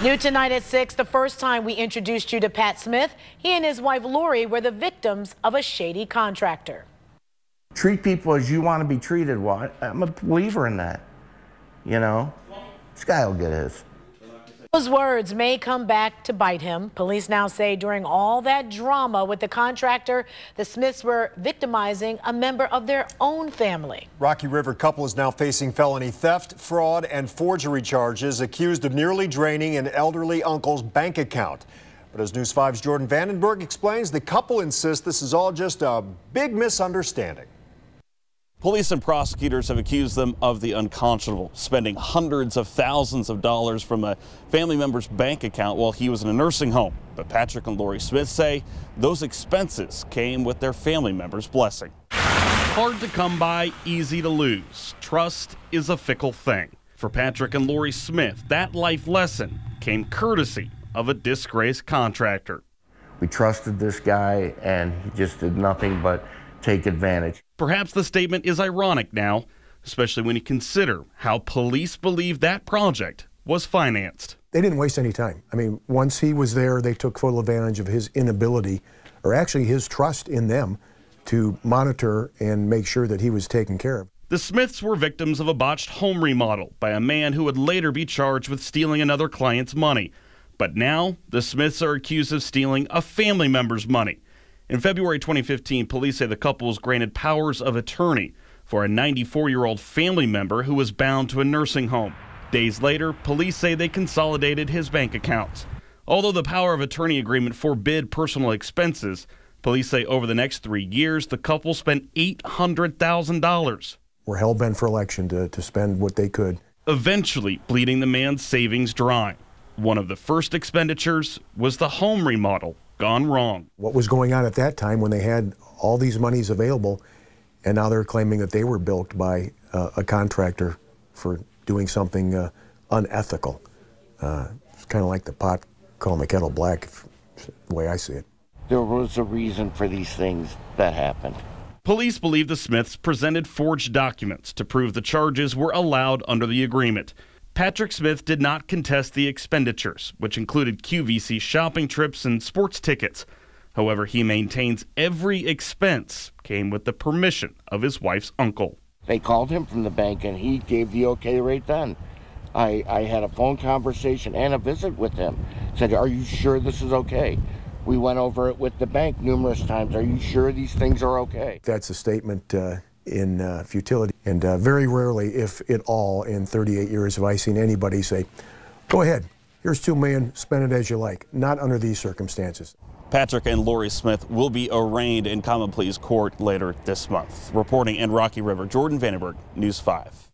New tonight at 6, the first time we introduced you to Pat Smith. He and his wife Lori were the victims of a shady contractor. Treat people as you want to be treated. Well, I'm a believer in that. You know, this guy will get his. Those words may come back to bite him. Police now say during all that drama with the contractor, the Smiths were victimizing a member of their own family. Rocky River couple is now facing felony theft, fraud, and forgery charges, accused of nearly draining an elderly uncle's bank account. But as News 5's Jordan Vandenberg explains, the couple insists this is all just a big misunderstanding. Police and prosecutors have accused them of the unconscionable, spending hundreds of thousands of dollars from a family member's bank account while he was in a nursing home. But Patrick and Lori Smith say those expenses came with their family member's blessing. Hard to come by, easy to lose. Trust is a fickle thing. For Patrick and Lori Smith, that life lesson came courtesy of a disgraced contractor. We trusted this guy, and he just did nothing but take advantage. Perhaps the statement is ironic now, especially when you consider how police believe that project was financed. They didn't waste any time. I mean, once he was there, they took full advantage of his inability, or actually his trust in them, to monitor and make sure that he was taken care of. The Smiths were victims of a botched home remodel by a man who would later be charged with stealing another client's money. But now, the Smiths are accused of stealing a family member's money. In February 2015, police say the couple was granted powers of attorney for a 94-year-old family member who was bound to a nursing home. Days later, police say they consolidated his bank accounts. Although the power of attorney agreement forbid personal expenses, police say over the next 3 years, the couple spent $800,000. We're hell-bent for election to spend what they could. Eventually bleeding the man's savings dry. One of the first expenditures was the home remodel gone wrong. What was going on at that time when they had all these monies available, and now they're claiming that they were bilked by a contractor for doing something unethical. It's kind of like the pot calling the kettle black, the way I see it. There was a reason for these things that happened. Police believe the Smiths presented forged documents to prove the charges were allowed under the agreement. Patrick Smith did not contest the expenditures, which included QVC shopping trips and sports tickets. However, he maintains every expense came with the permission of his wife's uncle. They called him from the bank and he gave the okay right then. I had a phone conversation and a visit with him. Said, "Are you sure this is okay?" We went over it with the bank numerous times. "Are you sure these things are okay?" That's a statement in futility. And very rarely, if at all, in 38 years have I seen anybody say, "Go ahead, here's $2 million, spend it as you like." Not under these circumstances. Patrick and Lori Smith will be arraigned in common pleas court later this month. Reporting in Rocky River, Jordan Vandenberg, News 5.